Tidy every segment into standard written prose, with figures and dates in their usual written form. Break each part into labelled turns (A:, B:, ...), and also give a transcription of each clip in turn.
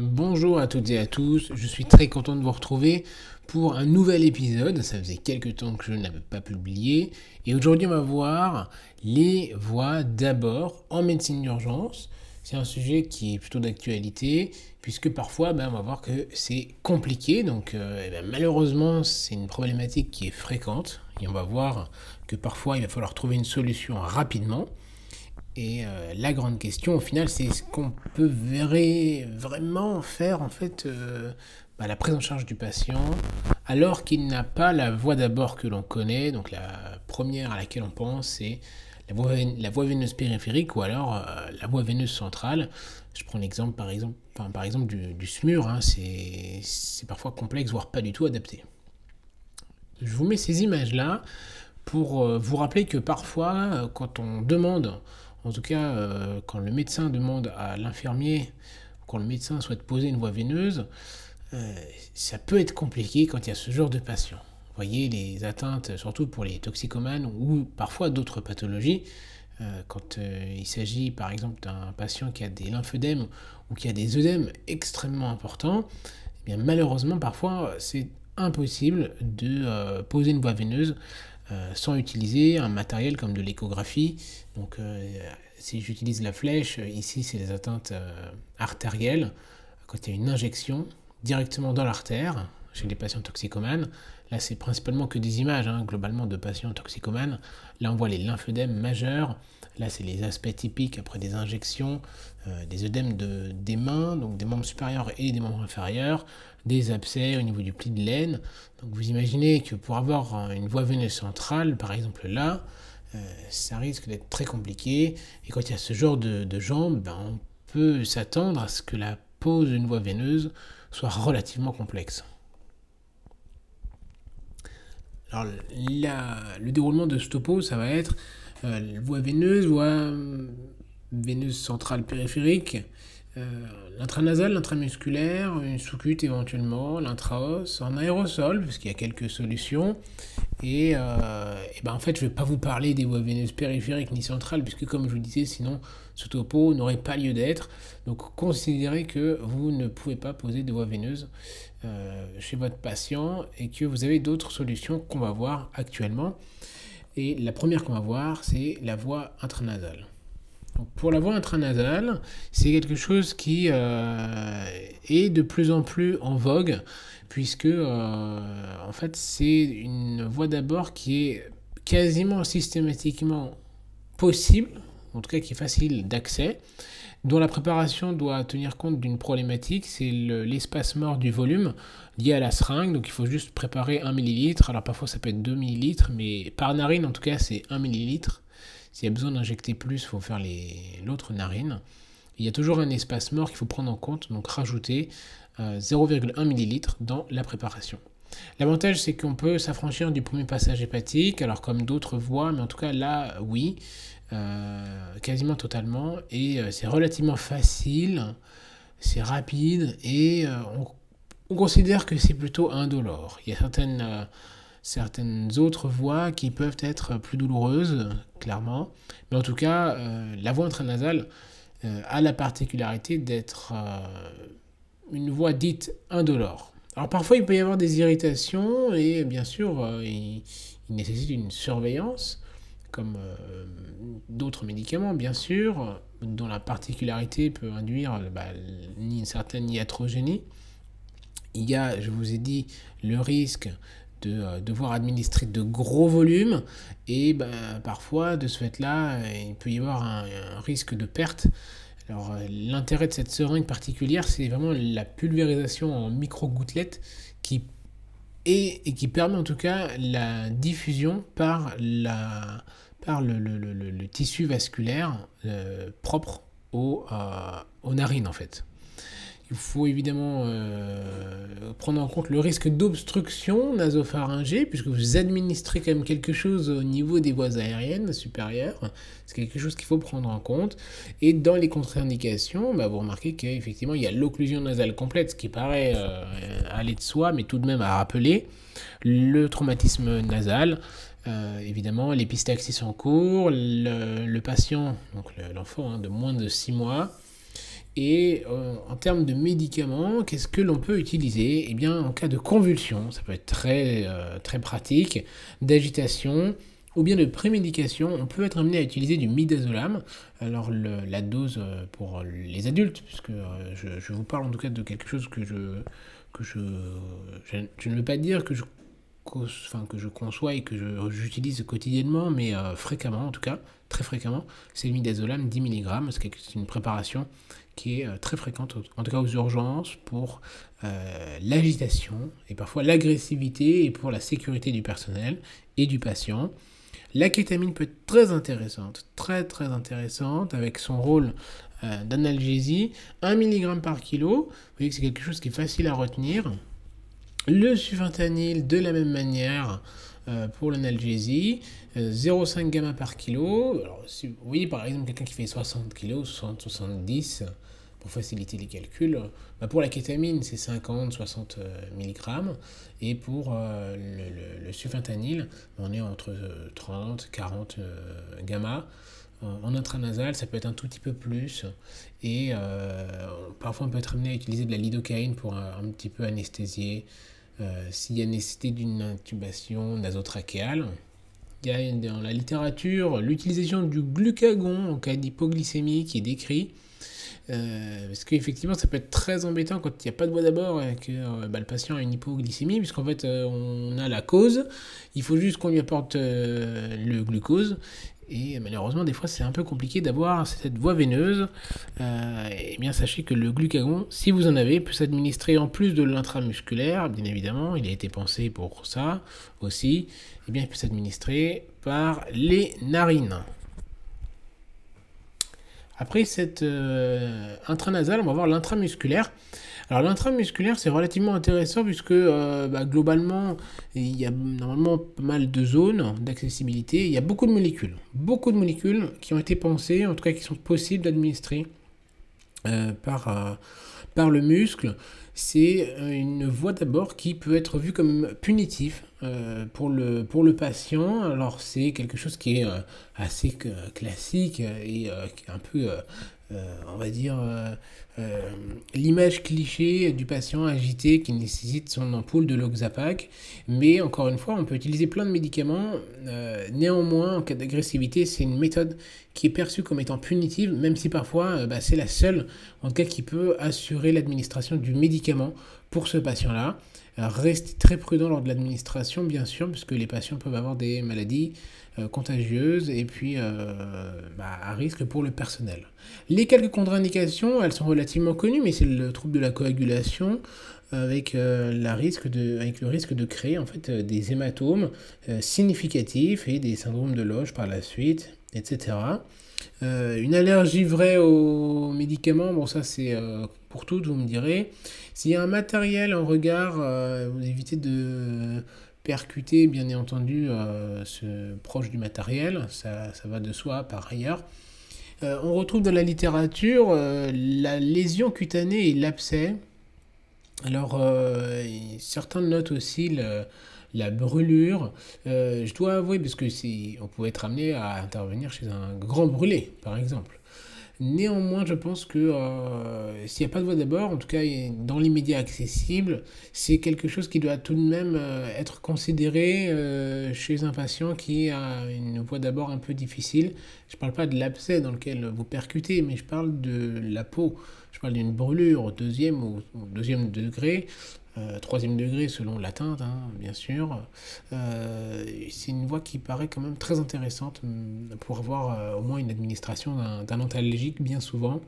A: Bonjour à toutes et à tous, je suis très content de vous retrouver pour un nouvel épisode. Ça faisait quelques temps que je n'avais pas publié et aujourd'hui on va voir les voies d'abord en médecine d'urgence. C'est un sujet qui est plutôt d'actualité puisque parfois on va voir que c'est compliqué, donc malheureusement c'est une problématique qui est fréquente et on va voir que parfois il va falloir trouver une solution rapidement. Et la grande question au final, c'est ce qu'on peut vraiment faire en fait la prise en charge du patient alors qu'il n'a pas la voie d'abord que l'on connaît. Donc la première à laquelle on pense, c'est la voie veineuse périphérique ou alors la voie veineuse centrale. Je prends l'exemple par exemple du SMUR, hein, c'est parfois complexe, voire pas du tout adapté. Je vous mets ces images-là pour vous rappeler que parfois, quand on demande, en tout cas quand le médecin demande à l'infirmier, quand le médecin souhaite poser une voie veineuse, ça peut être compliqué quand il y a ce genre de patient. Vous voyez, les atteintes, surtout pour les toxicomanes ou parfois d'autres pathologies, quand il s'agit par exemple d'un patient qui a des lymphœdèmes ou qui a des œdèmes extrêmement importants, eh bien, malheureusement parfois c'est impossible de poser une voie veineuse sans utiliser un matériel comme de l'échographie. Donc si j'utilise la flèche, ici c'est les atteintes artérielles, quand il y a une injection directement dans l'artère chez les patients toxicomanes. Là c'est principalement que des images globalement de patients toxicomanes. Là on voit les lymphœdèmes majeurs, là c'est les aspects typiques après des injections, des œdèmes des mains, donc des membres supérieurs et des membres inférieurs, des abcès au niveau du pli de l'aine. Donc vous imaginez que pour avoir une voie veineuse centrale, par exemple là, ça risque d'être très compliqué. Et quand il y a ce genre de jambes, on peut s'attendre à ce que la pose d'une voie veineuse soit relativement complexe. Alors le déroulement de ce topo, ça va être voie veineuse centrale périphérique, l'intranasal, l'intramusculaire, une sous-cute éventuellement, l'intraos, en aérosol, parce qu'il y a quelques solutions. Et en fait, je ne vais pas vous parler des voies veineuses périphériques ni centrales, puisque comme je vous disais, sinon ce topo n'aurait pas lieu d'être. Donc considérez que vous ne pouvez pas poser de voies veineuses chez votre patient et que vous avez d'autres solutions qu'on va voir actuellement. Et la première qu'on va voir, c'est la voie intranasale. Donc pour la voie intranasale, c'est quelque chose qui est de plus en plus en vogue, puisque en fait c'est une voie d'abord qui est quasiment systématiquement possible, en tout cas qui est facile d'accès, dont la préparation doit tenir compte d'une problématique, c'est l'espace mort du volume lié à la seringue. Donc il faut juste préparer 1 ml, alors parfois ça peut être 2 ml, mais par narine en tout cas c'est 1 ml. S'il y a besoin d'injecter plus, il faut faire l'autre narine. Il y a toujours un espace mort qu'il faut prendre en compte, donc rajouter 0,1 ml dans la préparation. L'avantage, c'est qu'on peut s'affranchir du premier passage hépatique, alors comme d'autres voies, mais en tout cas là, oui, quasiment totalement, et c'est relativement facile, c'est rapide, et on considère que c'est plutôt indolore. Il y a certaines autres voies qui peuvent être plus douloureuses, clairement, mais en tout cas, la voie intranasale a la particularité d'être une voie dite indolore. Alors parfois il peut y avoir des irritations et bien sûr il nécessite une surveillance comme d'autres médicaments bien sûr, dont la particularité peut induire une certaine iatrogénie. Il y a, je vous ai dit, le risque de devoir administrer de gros volumes et parfois de ce fait-là il peut y avoir un risque de perte. Alors l'intérêt de cette seringue particulière, c'est vraiment la pulvérisation en micro-gouttelettes qui permet en tout cas la diffusion par le tissu vasculaire propre aux narines en fait. Il faut évidemment prendre en compte le risque d'obstruction nasopharyngée, puisque vous administrez quand même quelque chose au niveau des voies aériennes supérieures. C'est quelque chose qu'il faut prendre en compte. Et dans les contre-indications, vous remarquez qu'effectivement, il y a l'occlusion nasale complète, ce qui paraît aller de soi, mais tout de même à rappeler. Le traumatisme nasal, évidemment, l'épistaxis en cours, le patient, donc l'enfant de moins de 6 mois, Et en termes de médicaments, qu'est-ce que l'on peut utiliser? Eh bien, en cas de convulsion, ça peut être très pratique, d'agitation ou bien de prémédication, on peut être amené à utiliser du midazolam. Alors, la dose pour les adultes, puisque je vous parle en tout cas de quelque chose je ne veux pas dire que je conçois et que j'utilise quotidiennement, mais fréquemment en tout cas, très fréquemment, c'est le midazolam 10 mg. C'est une préparation qui est très fréquente, en tout cas aux urgences, pour l'agitation et parfois l'agressivité et pour la sécurité du personnel et du patient. La kétamine peut être très intéressante, très intéressante, avec son rôle d'analgésie, 1 mg par kilo. Vous voyez que c'est quelque chose qui est facile à retenir. Le sufentanil, de la même manière, pour l'analgésie, 0,5 gamma par kilo. Alors, si vous voyez par exemple quelqu'un qui fait 60 kg, 60-70, pour faciliter les calculs, pour la kétamine, c'est 50-60 mg. Et pour le sufentanil, on est entre 30-40 gamma. En intranasal, ça peut être un tout petit peu plus. Et parfois, on peut être amené à utiliser de la lidocaïne pour un petit peu anesthésier. S'il y a nécessité d'une intubation nasotrachéale. Il y a dans la littérature l'utilisation du glucagon en cas d'hypoglycémie qui est décrit. Parce qu'effectivement, ça peut être très embêtant quand il n'y a pas de voie d'abord et que le patient a une hypoglycémie, puisqu'en fait, on a la cause. Il faut juste qu'on lui apporte le glucose. Et malheureusement, des fois, c'est un peu compliqué d'avoir cette voie veineuse. Et bien, sachez que le glucagon, si vous en avez, peut s'administrer en plus de l'intramusculaire, bien évidemment. Il a été pensé pour ça aussi. Et bien, il peut s'administrer par les narines. Après cette intranasale, on va voir l'intramusculaire. Alors l'intramusculaire, c'est relativement intéressant puisque globalement, il y a normalement pas mal de zones d'accessibilité. Il y a beaucoup de molécules qui ont été pensées, en tout cas qui sont possibles d'administrer par le muscle. C'est une voie d'abord qui peut être vue comme punitif pour le patient. Alors c'est quelque chose qui est assez classique et un peu, on va dire, l'image cliché du patient agité qui nécessite son ampoule de Loxapac. Mais encore une fois, on peut utiliser plein de médicaments. Néanmoins, en cas d'agressivité, c'est une méthode qui est perçue comme étant punitive, même si parfois c'est la seule, en tout cas, qui peut assurer l'administration du médicament pour ce patient-là. Restez très prudent lors de l'administration, bien sûr, parce que les patients peuvent avoir des maladies contagieuses et puis à risque pour le personnel. Les quelques contre-indications, elles sont relativement connues, mais c'est le trouble de la coagulation avec le risque de créer en fait des hématomes significatifs et des syndromes de Loge par la suite, etc. Une allergie vraie aux médicaments, bon ça c'est pour toutes, vous me direz. S'il y a un matériel en regard, vous évitez de percuter bien entendu proche du matériel, ça va de soi par ailleurs. On retrouve dans la littérature la lésion cutanée et l'abcès. Alors certains notent aussi la brûlure. Je dois avouer, parce que on pouvait être amené à intervenir chez un grand brûlé, par exemple. Néanmoins, je pense que s'il n'y a pas de voie d'abord, en tout cas dans l'immédiat accessible, c'est quelque chose qui doit tout de même être considéré chez un patient qui a une voie d'abord un peu difficile. Je ne parle pas de l'abcès dans lequel vous percutez, mais je parle de la peau. Je parle d'une brûlure au deuxième degré. Troisième degré selon l'atteinte, bien sûr. C'est une voie qui paraît quand même très intéressante pour avoir au moins une administration d'un antalgique bien souvent.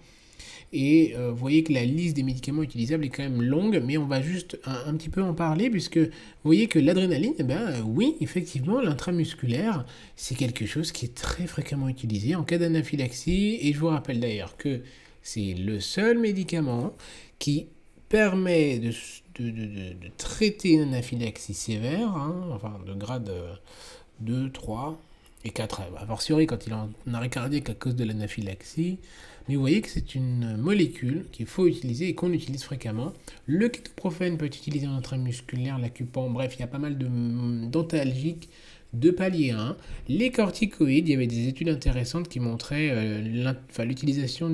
A: Et vous voyez que la liste des médicaments utilisables est quand même longue, mais on va juste un petit peu en parler, puisque vous voyez que l'adrénaline, oui, effectivement, l'intramusculaire, c'est quelque chose qui est très fréquemment utilisé en cas d'anaphylaxie. Et je vous rappelle d'ailleurs que c'est le seul médicament qui permet de traiter une anaphylaxie sévère, enfin de grade 2, 3 et 4, a fortiori quand il est en arrêt cardiaque à cause de l'anaphylaxie. Mais vous voyez que c'est une molécule qu'il faut utiliser et qu'on utilise fréquemment. Le kétoprophène peut être utilisé en intramusculaire, l'acupan, bref, il y a pas mal d'antalgiques de palier 1, les corticoïdes. Il y avait des études intéressantes qui montraient l'utilisation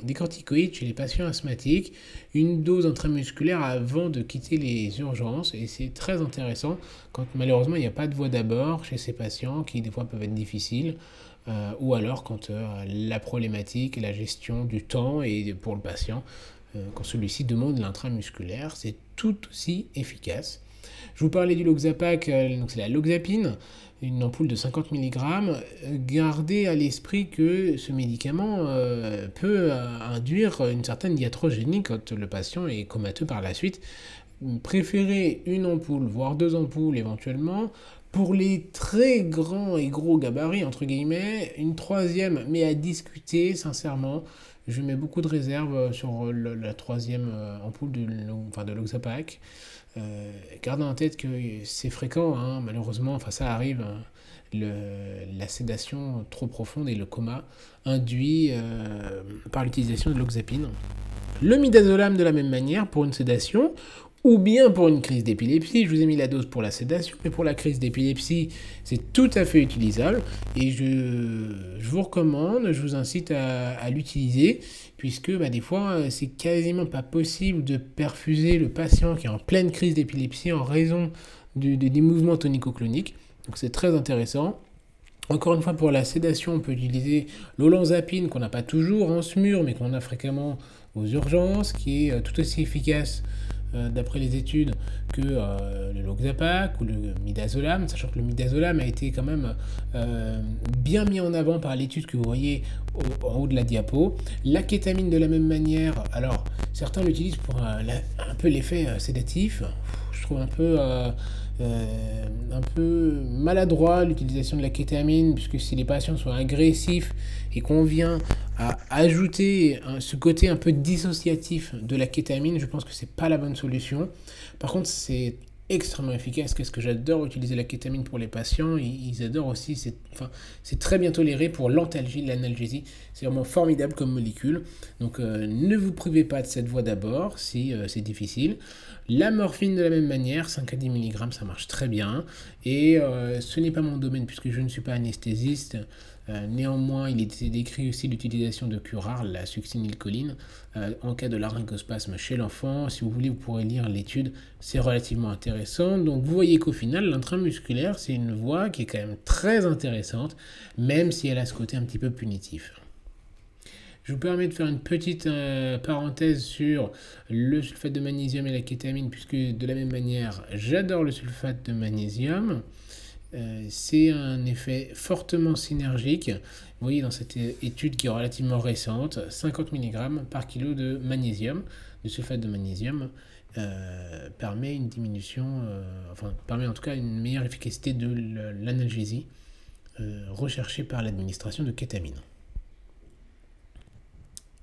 A: des corticoïdes chez les patients asthmatiques, une dose intramusculaire avant de quitter les urgences. Et c'est très intéressant quand malheureusement il n'y a pas de voie d'abord chez ces patients qui des fois peuvent être difficiles. Ou alors quand la problématique et la gestion du temps et pour le patient, quand celui-ci demande l'intramusculaire, c'est tout aussi efficace. Je vous parlais du Loxapac, donc c'est la Loxapine, une ampoule de 50 mg. Gardez à l'esprit que ce médicament peut induire une certaine iatrogénie quand le patient est comateux par la suite. Préférez une ampoule, voire 2 ampoules éventuellement. Pour les très grands et gros gabarits, entre guillemets, une troisième, mais à discuter sincèrement. Je mets beaucoup de réserves sur la troisième ampoule de Loxapac. Gardez en tête que c'est fréquent, hein, malheureusement, enfin ça arrive, hein, la sédation trop profonde et le coma induit par l'utilisation de l'oxapine. Le midazolam de la même manière pour une sédation ou bien pour une crise d'épilepsie. Je vous ai mis la dose pour la sédation, mais pour la crise d'épilepsie, c'est tout à fait utilisable et je vous recommande, je vous incite à l'utiliser puisque des fois, c'est quasiment pas possible de perfuser le patient qui est en pleine crise d'épilepsie en raison des mouvements tonico-cloniques. Donc c'est très intéressant. Encore une fois, pour la sédation, on peut utiliser l'olanzapine qu'on n'a pas toujours en SMUR, mais qu'on a fréquemment aux urgences, qui est tout aussi efficace d'après les études que le Loxapac ou le midazolam, sachant que le midazolam a été quand même bien mis en avant par l'étude que vous voyez en haut de la diapo. La kétamine de la même manière, alors certains l'utilisent pour un peu l'effet sédatif, je trouve un peu maladroit l'utilisation de la kétamine, puisque si les patients sont agressifs et qu'on vient à ajouter ce côté un peu dissociatif de la kétamine, je pense que c'est pas la bonne solution. Par contre, c'est extrêmement efficace. Qu'est-ce que j'adore utiliser la kétamine pour les patients, ils adorent aussi, c'est très bien toléré pour l'analgésie, c'est vraiment formidable comme molécule. Donc ne vous privez pas de cette voie d'abord si c'est difficile. La morphine de la même manière, 5 à 10 mg, ça marche très bien. Et ce n'est pas mon domaine puisque je ne suis pas anesthésiste. Néanmoins, il est décrit aussi l'utilisation de curare, la succinylcholine, en cas de laryngospasme chez l'enfant. Si vous voulez, vous pourrez lire l'étude, c'est relativement intéressant. Donc vous voyez qu'au final, l'intramusculaire, c'est une voie qui est quand même très intéressante, même si elle a ce côté un petit peu punitif. Je vous permets de faire une petite parenthèse sur le sulfate de magnésium et la kétamine, puisque de la même manière, j'adore le sulfate de magnésium. C'est un effet fortement synergique. Vous voyez dans cette étude qui est relativement récente, 50 mg par kilo de magnésium, de sulfate de magnésium, permet une diminution, permet en tout cas une meilleure efficacité de l'analgésie recherchée par l'administration de kétamine.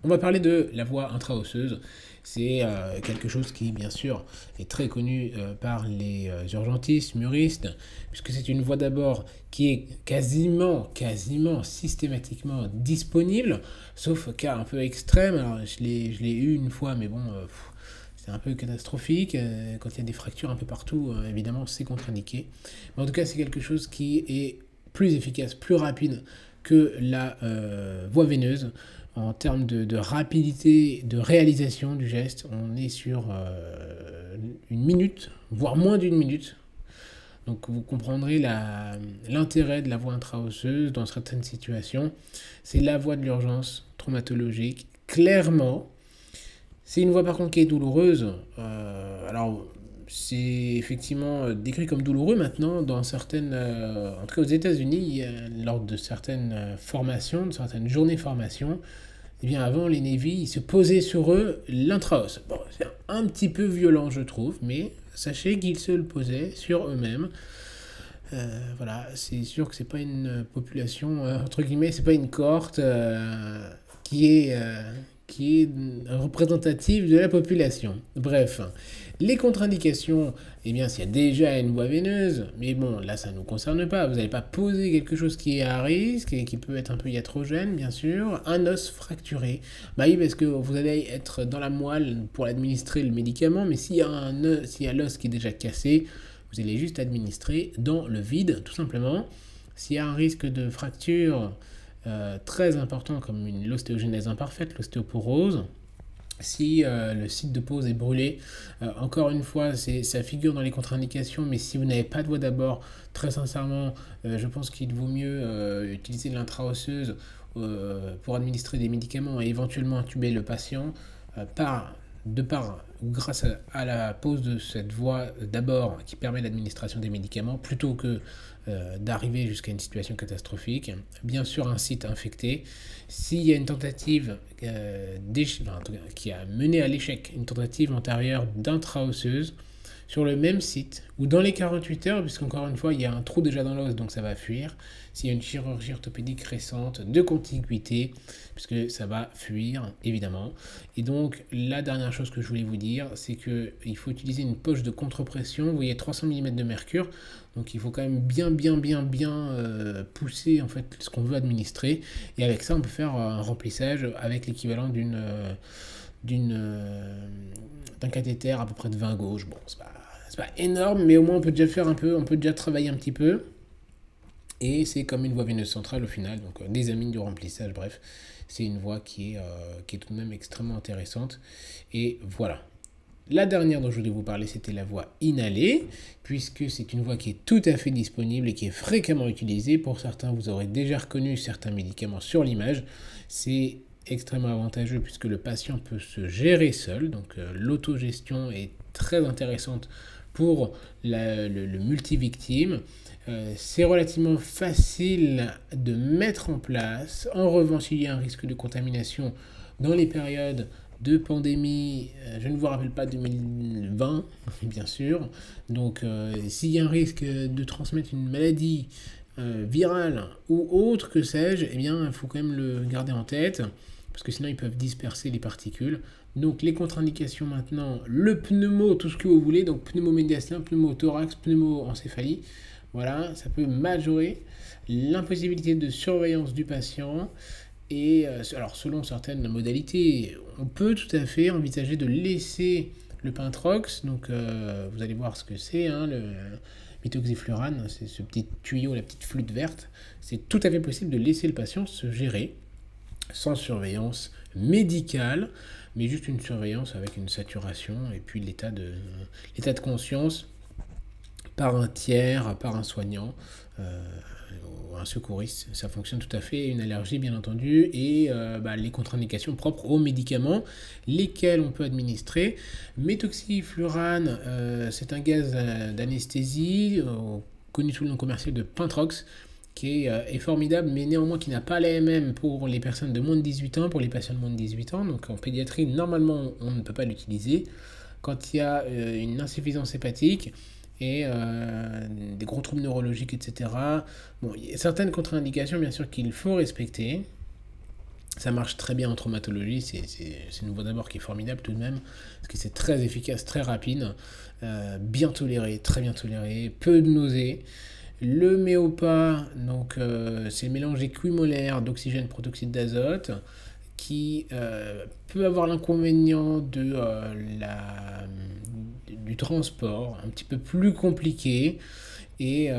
A: On va parler de la voie intra-osseuse. C'est quelque chose qui, bien sûr, est très connu par les urgentistes, muristes, puisque c'est une voie d'abord qui est quasiment systématiquement disponible, sauf cas un peu extrême. Alors, je l'ai eu une fois, mais bon, c'est un peu catastrophique. Quand il y a des fractures un peu partout, évidemment, c'est contre-indiqué. Mais en tout cas, c'est quelque chose qui est plus efficace, plus rapide que la voie veineuse. En termes de rapidité de réalisation du geste, on est sur une minute, voire moins d'une minute. Donc vous comprendrez l'intérêt de la voie intra-osseuse dans certaines situations. C'est la voie de l'urgence traumatologique, clairement. C'est une voie par contre qui est douloureuse. Alors c'est effectivement décrit comme douloureux maintenant dans certaines, en tout cas aux États-Unis, lors de certaines formations, de certaines journées formation. Eh bien avant les Navy, ils se posaient sur eux l'intraos. Bon, c'est un petit peu violent je trouve, mais sachez qu'ils se le posaient sur eux-mêmes. Voilà, c'est sûr que c'est pas une population, entre guillemets, c'est pas une cohorte qui est représentative de la population. Bref, les contre-indications, eh bien, s'il y a déjà une voie veineuse, mais bon, là, ça ne nous concerne pas. Vous n'allez pas poser quelque chose qui est à risque et qui peut être un peu iatrogène, bien sûr. Un os fracturé. Bah oui, parce que vous allez être dans la moelle pour administrer le médicament, mais s'il y a l'os qui est déjà cassé, Vous allez juste administrer dans le vide, tout simplement. S'il y a un risque de fracture très important comme l'ostéogenèse imparfaite, l'ostéoporose, si le site de pose est brûlé, encore une fois, ça figure dans les contre-indications, mais si vous n'avez pas de voie d'abord, très sincèrement, je pense qu'il vaut mieux utiliser l'intra-osseuse pour administrer des médicaments et éventuellement intuber le patient grâce à la pose de cette voie d'abord qui permet l'administration des médicaments plutôt que d'arriver jusqu'à une situation catastrophique. Bien sûr, un site infecté. S'il y a une tentative qui a mené à l'échec, une tentative antérieure d'intra-osseuse sur le même site ou dans les 48 heures, puisqu'encore une fois, il y a un trou déjà dans l'os, donc ça va fuir. S'il y a une chirurgie orthopédique récente de contiguïté, puisque ça va fuir, évidemment. Et donc, la dernière chose que je voulais vous dire, c'est qu'il faut utiliser une poche de contre-pression. Vous voyez, 300 mm de mercure. Donc, il faut quand même bien pousser en fait ce qu'on veut administrer. Et avec ça, on peut faire un remplissage avec l'équivalent d'un cathéter à peu près de 20 gauges. Bon, c'est pas énorme, mais au moins on peut déjà faire un peu, on peut déjà travailler un petit peu. Et c'est comme une voie veineuse centrale au final, donc des amines du remplissage, bref, c'est une voie qui est tout de même extrêmement intéressante. Et voilà. La dernière dont je voulais vous parler, c'était la voie inhalée, puisque c'est une voie qui est tout à fait disponible et qui est fréquemment utilisée. Pour certains, vous aurez déjà reconnu certains médicaments sur l'image. C'est extrêmement avantageux puisque le patient peut se gérer seul, donc l'autogestion est très intéressante pour le multivictime. C'est relativement facile de mettre en place. En revanche, il y a un risque de contamination dans les périodes de pandémie. Je ne vous rappelle pas 2020, bien sûr. Donc, s'il y a un risque de transmettre une maladie virale ou autre, que sais-je, eh bien, il faut quand même le garder en tête, parce que sinon, ils peuvent disperser les particules. Donc, les contre-indications maintenant, le pneumo, tout ce que vous voulez, donc pneumomédiastin, pneumothorax, pneumoencéphalie. Voilà, ça peut majorer l'impossibilité de surveillance du patient. Et alors, selon certaines modalités, on peut tout à fait envisager de laisser le Penthrox. Donc, vous allez voir ce que c'est, hein, le méthoxyflurane, c'est ce petit tuyau, la petite flûte verte. C'est tout à fait possible de laisser le patient se gérer sans surveillance médicale, mais juste une surveillance avec une saturation et puis l'état de conscience par un tiers, par un soignant, un secouriste. Ça fonctionne tout à fait. Une allergie, bien entendu, et les contre-indications propres aux médicaments, lesquels on peut administrer. Méthoxyflurane, c'est un gaz d'anesthésie, connu sous le nom commercial de Penthrox, qui est formidable, mais néanmoins qui n'a pas l'AMM pour les personnes de moins de 18 ans, pour les patients de moins de 18 ans. Donc en pédiatrie, normalement, on ne peut pas l'utiliser. Quand il y a une insuffisance hépatique, et des gros troubles neurologiques, etc. Bon, il y a certaines contre-indications, bien sûr, qu'il faut respecter. Ça marche très bien en traumatologie, c'est une voie d'abord qui est formidable tout de même, parce que c'est très efficace, très rapide, bien toléré, très bien toléré, peu de nausées. Le méopa, donc c'est le mélange équimolaire d'oxygène protoxyde d'azote, qui peut avoir l'inconvénient du transport, un petit peu plus compliqué, et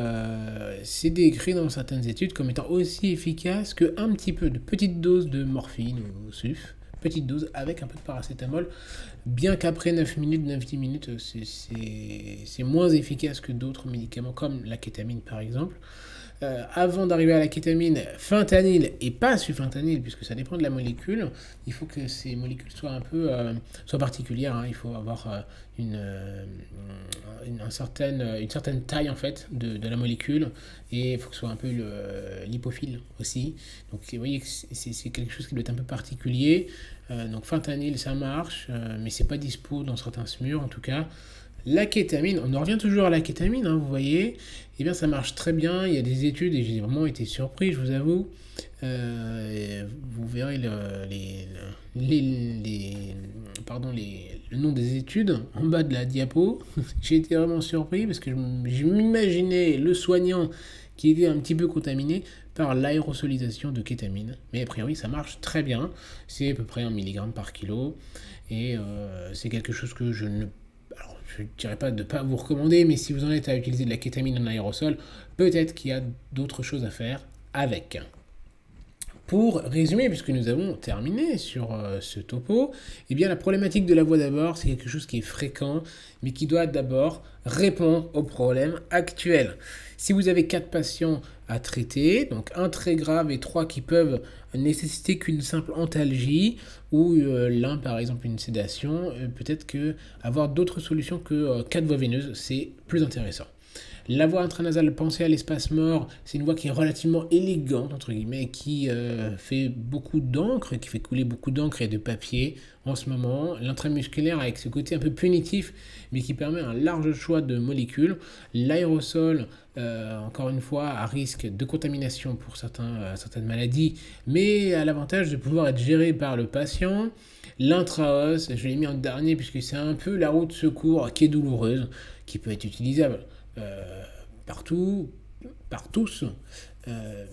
A: c'est décrit dans certaines études comme étant aussi efficace qu'un petit peu de petite dose de morphine ou SUF, petite dose avec un peu de paracétamol, bien qu'après 9-10 minutes, c'est moins efficace que d'autres médicaments comme la kétamine par exemple. Avant d'arriver à la kétamine, fentanyl et pas sufentanyl, puisque ça dépend de la molécule, il faut que ces molécules soient un peu soient particulières, hein. Il faut avoir une certaine taille en fait de la molécule, et il faut que ce soit un peu lipophile aussi. Donc vous voyez que c'est quelque chose qui doit être un peu particulier. Donc fentanyl ça marche, mais c'est pas dispo dans certains SMUR en tout cas. La kétamine, on en revient toujours à la kétamine, hein, vous voyez, eh bien ça marche très bien, il y a des études et j'ai vraiment été surpris, je vous avoue. Vous verrez le nom des études en bas de la diapo. J'ai été vraiment surpris parce que je m'imaginais le soignant qui était un petit peu contaminé par l'aérosolisation de kétamine. Mais a priori ça marche très bien, c'est à peu près 1 mg par kilo et c'est quelque chose que je ne... je ne dirais pas de ne pas vous recommander, mais si vous en êtes à utiliser de la kétamine en aérosol, peut-être qu'il y a d'autres choses à faire avec. Pour résumer, puisque nous avons terminé sur ce topo, eh bien la problématique de la voix d'abord, c'est quelque chose qui est fréquent, mais qui doit d'abord répondre aux problèmes actuels. Si vous avez 4 patients à traiter, donc un très grave et 3 qui peuvent nécessiter qu'une simple antalgie, ou l'un par exemple une sédation, peut-être que avoir d'autres solutions que 4 voies veineuses, c'est plus intéressant. La voie intranasale, pensez à l'espace mort, c'est une voie qui est relativement élégante, entre guillemets, qui fait beaucoup d'encre, qui fait couler beaucoup d'encre et de papier en ce moment. L'intramusculaire avec ce côté un peu punitif, mais qui permet un large choix de molécules. L'aérosol, encore une fois, à risque de contamination pour certaines maladies, mais à l'avantage de pouvoir être géré par le patient. L'intraos, je l'ai mis en dernier puisque c'est un peu la roue de secours qui est douloureuse, qui peut être utilisable partout, par tous,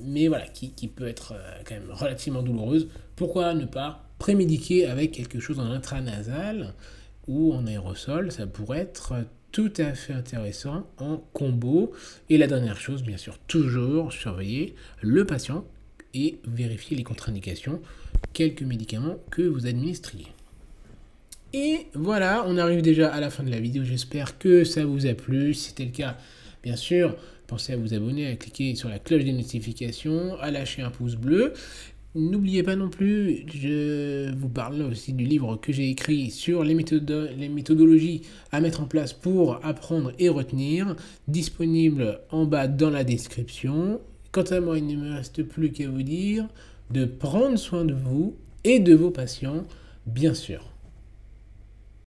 A: mais voilà, qui peut être quand même relativement douloureuse. Pourquoi ne pas prémédiquer avec quelque chose en intranasal ou en aérosol? Ça pourrait être tout à fait intéressant en combo. Et la dernière chose, bien sûr, toujours surveiller le patient et vérifier les contre-indications, quelques médicaments que vous administriez. Et voilà, on arrive déjà à la fin de la vidéo, j'espère que ça vous a plu. Si c'était le cas, bien sûr, pensez à vous abonner, à cliquer sur la cloche des notifications, à lâcher un pouce bleu. N'oubliez pas non plus, je vous parle aussi du livre que j'ai écrit sur les méthodologies à mettre en place pour apprendre et retenir, disponible en bas dans la description. Quant à moi, il ne me reste plus qu'à vous dire de prendre soin de vous et de vos patients, bien sûr.